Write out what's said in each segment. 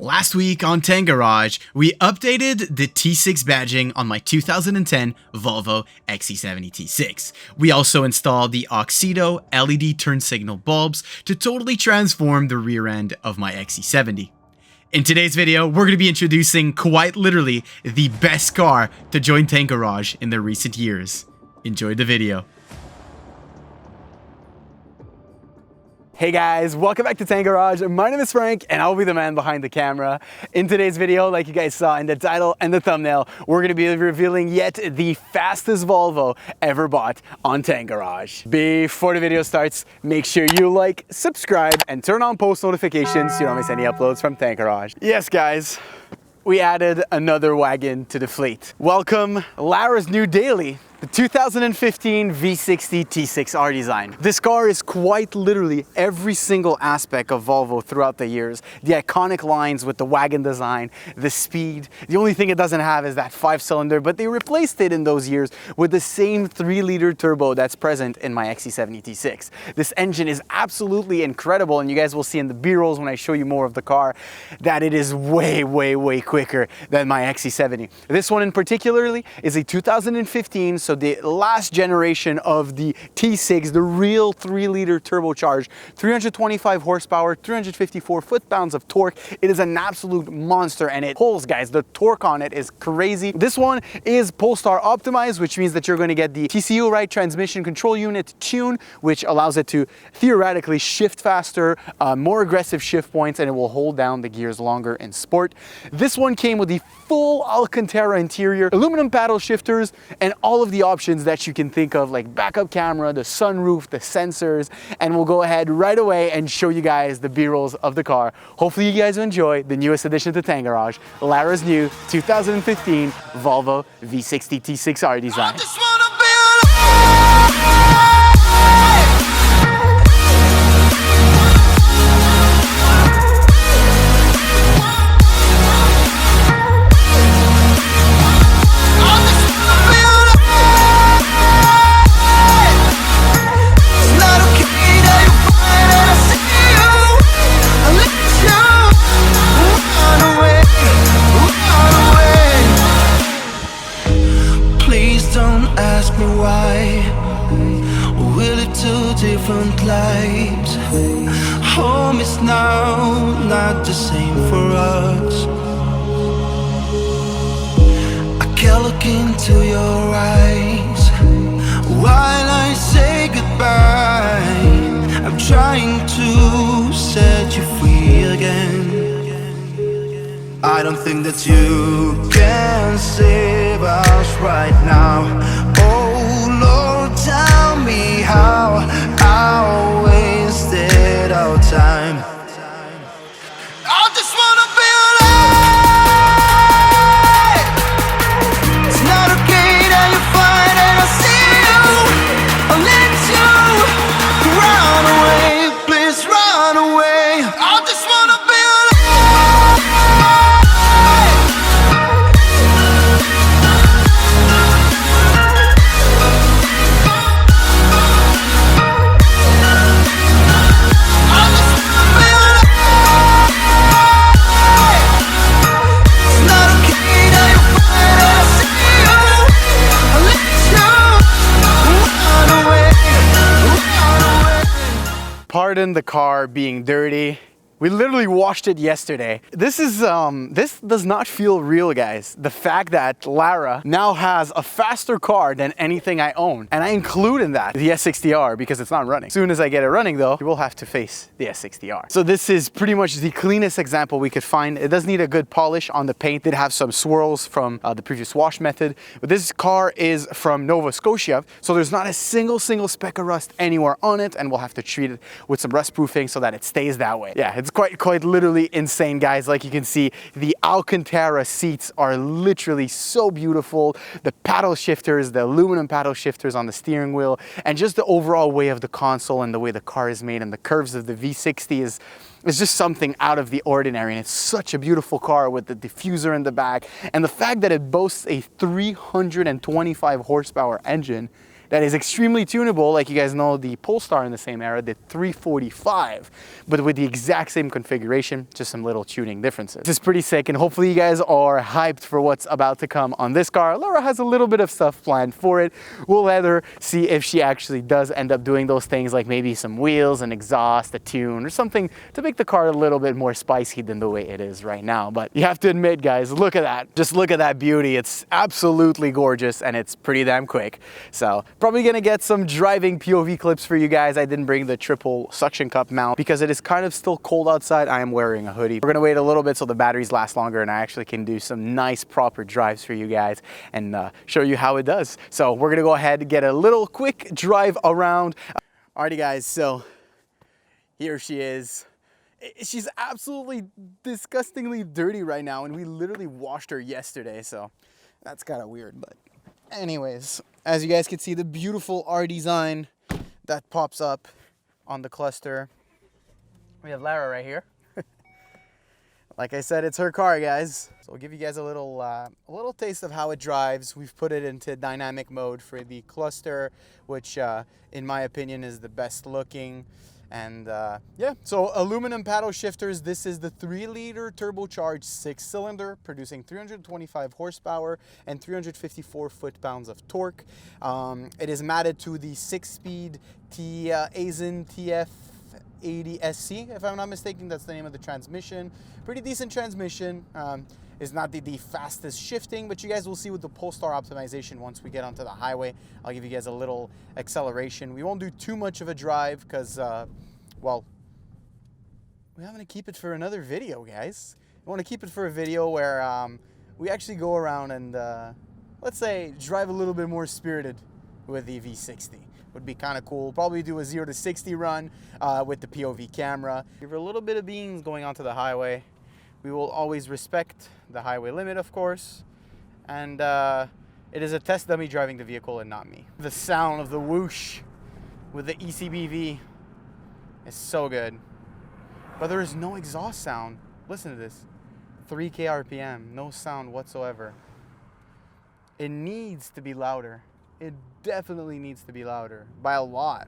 Last week on TankGarage, we updated the T6 badging on my 2010 Volvo XC70 T6. We also installed the Oxydo LED turn signal bulbs to totally transform the rear end of my XC70. In today's video, we're going to be introducing quite literally the best car to join TankGarage in the recent years. Enjoy the video. Hey guys, welcome back to TankGarage. My name is Frank and I'll be the man behind the camera. In today's video, like you guys saw in the title and the thumbnail, we're going to be revealing yet the fastest Volvo ever bought on TankGarage. Before the video starts, make sure you like, subscribe, and turn on post notifications so you don't miss any uploads from TankGarage. Yes guys, we added another wagon to the fleet. Welcome Lara's new daily, the 2015 V60 T6 R-design. This car is quite literally every single aspect of Volvo throughout the years. The iconic lines with the wagon design, the speed. The only thing it doesn't have is that 5-cylinder, but they replaced it in those years with the same 3-liter turbo that's present in my XC70 T6. This engine is absolutely incredible, and you guys will see in the B-rolls when I show you more of the car that it is way quicker than my XC70. This one in particularly is a 2015, so the last generation of the T6, the real 3-liter turbocharged, 325 horsepower, 354 foot-pounds of torque. It is an absolute monster and it pulls, guys. The torque on it is crazy. This one is Polestar optimized, which means that you're going to get the TCU right transmission control unit tune, which allows it to theoretically shift faster, more aggressive shift points, and it will hold down the gears longer in sport. This one came with the full Alcantara interior, aluminum paddle shifters, and all of the options that you can think of, like backup camera, the sunroof, the sensors, and we'll go ahead right away and show you guys the B-rolls of the car. Hopefully you guys enjoy the newest addition to TankGarage, Lara's new 2015 Volvo V60 T6 R-design. Different lives. Home is now not the same for us. I can look into your eyes while I say goodbye. I'm trying to set you free again. I don't think that you can save us right now. Oh Lord, tell me how I wasted our time. I just wanna be alive. It's not okay that you fight and I see you. I'll let you run away, please run away. I just wanna be Pardon the car being dirty. We literally washed it yesterday. This does not feel real, guys. The fact that Lara now has a faster car than anything I own. And I include in that the S60R because it's not running. As soon as I get it running though, you will have to face the S60R. So this is pretty much the cleanest example we could find. It does need a good polish on the paint. It did have some swirls from the previous wash method. But this car is from Nova Scotia, so there's not a single speck of rust anywhere on it, and we'll have to treat it with some rust proofing so that it stays that way. Yeah, it's quite literally insane, guys. Like you can see, the Alcantara seats are literally so beautiful. The paddle shifters, the aluminum paddle shifters on the steering wheel, and just the overall way of the console and the way the car is made and the curves of the V60 is just something out of the ordinary. And it's such a beautiful car with the diffuser in the back, and the fact that it boasts a 325 horsepower engine that is extremely tunable. Like you guys know, the Polestar in the same era did 345, but with the exact same configuration, just some little tuning differences. This is pretty sick, and hopefully you guys are hyped for what's about to come on this car. Laura has a little bit of stuff planned for it. We'll let her see if she actually does end up doing those things, like maybe some wheels, an exhaust, a tune, or something to make the car a little bit more spicy than the way it is right now. But you have to admit, guys, look at that. Just look at that beauty. It's absolutely gorgeous, and it's pretty damn quick. So probably gonna get some driving POV clips for you guys. I didn't bring the triple suction cup mount because it is kind of still cold outside. I am wearing a hoodie. We're gonna wait a little bit so the batteries last longer and I actually can do some nice proper drives for you guys and show you how it does. So we're gonna go ahead and get a little quick drive around. Alrighty guys, so here she is. She's absolutely disgustingly dirty right now, and we literally washed her yesterday, so that's kind of weird. But anyways, as you guys can see, the beautiful R-design that pops up on the cluster. We have Lara right here. Like I said, it's her car, guys. So we'll give you guys a little taste of how it drives. We've put it into dynamic mode for the cluster, which in my opinion is the best looking. And yeah, so aluminum paddle shifters. This is the 3-liter turbocharged 6-cylinder, producing 325 horsepower and 354 foot-pounds of torque. It is matted to the 6-speed Aisin TF80 SC, if I'm not mistaken. That's the name of the transmission. Pretty decent transmission. Is not the fastest shifting, but you guys will see with the Polestar optimization once we get onto the highway. I'll give you guys a little acceleration. We won't do too much of a drive because, well, we're going to keep it for another video, guys. We want to keep it for a video where we actually go around and, let's say, drive a little bit more spirited with the V60. Would be kind of cool. Probably do a 0 to 60 run with the POV camera. Give her a little bit of beans going onto the highway. We will always respect the highway limit, of course, and it is a test dummy driving the vehicle and not me. The sound of the whoosh with the ECBV is so good, but there is no exhaust sound. Listen to this, 3K RPM, no sound whatsoever. It needs to be louder. It definitely needs to be louder by a lot.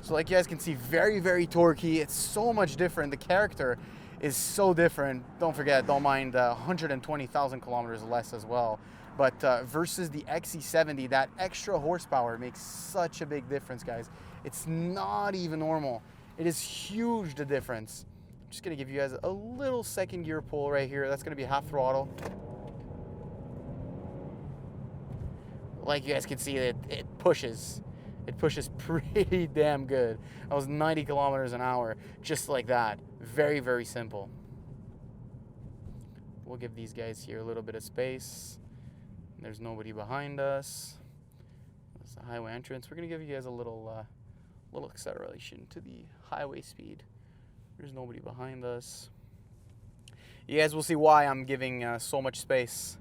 So like you guys can see, very, very torquey. It's so much different. The character is so different. Don't forget, don't mind 120,000 kilometers less as well. But versus the XC70, that extra horsepower makes such a big difference, guys. It's not even normal. It is huge, the difference. I'm just gonna give you guys a little second gear pull right here. That's gonna be half throttle. Like you guys can see, it pushes. It pushes pretty damn good. That was 90 kilometers an hour, just like that. Very, very simple. We'll give these guys here a little bit of space. There's nobody behind us. That's the highway entrance. We're gonna give you guys a little acceleration to the highway speed. There's nobody behind us. You guys will see why I'm giving so much space.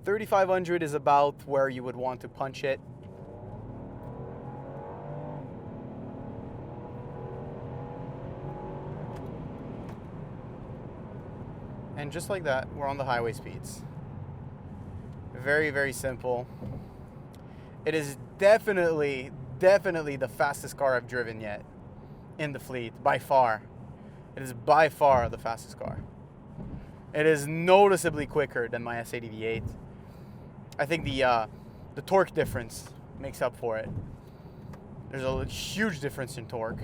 3,500 is about where you would want to punch it. And just like that, we're on the highway speeds. Very, very simple. It is definitely the fastest car I've driven yet in the fleet, by far. It is by far the fastest car. It is noticeably quicker than my S80 V8. I think the torque difference makes up for it. There's a huge difference in torque.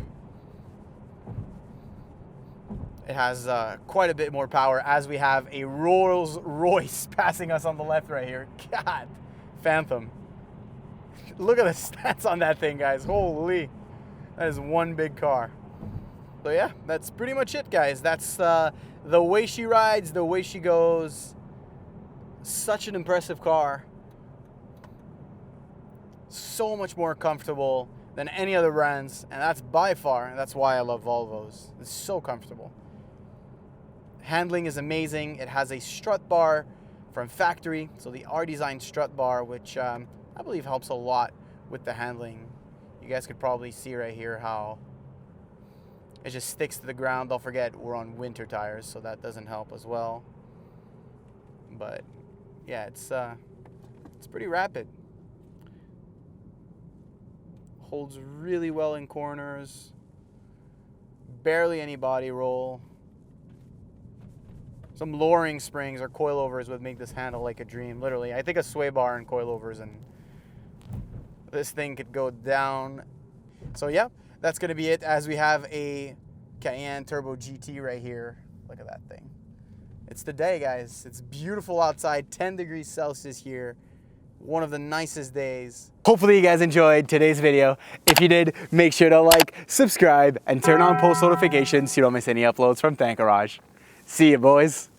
It has quite a bit more power, as we have a Rolls Royce passing us on the left right here. God, Phantom. Look at the stats on that thing, guys. Holy, that is one big car. So yeah, that's pretty much it, guys. That's the way she rides, the way she goes. Such an impressive car. So much more comfortable than any other brands, and that's by far, that's why I love Volvos. It's so comfortable. Handling is amazing. It has a strut bar from factory, so the R-design strut bar, which I believe helps a lot with the handling. You guys could probably see right here how it just sticks to the ground. Don't forget, we're on winter tires, so that doesn't help as well. but yeah, it's pretty rapid. Holds really well in corners. Barely any body roll. Some lowering springs or coilovers would make this handle like a dream, literally. I think a sway bar and coilovers and this thing could go down. So yeah, that's gonna be it, as we have a Cayenne Turbo GT right here. Look at that thing. It's the day, guys. It's beautiful outside, 10 degrees Celsius here. One of the nicest days. Hopefully you guys enjoyed today's video. If you did, make sure to like, subscribe, and turn on post notifications so you don't miss any uploads from TankGarage. See you, boys.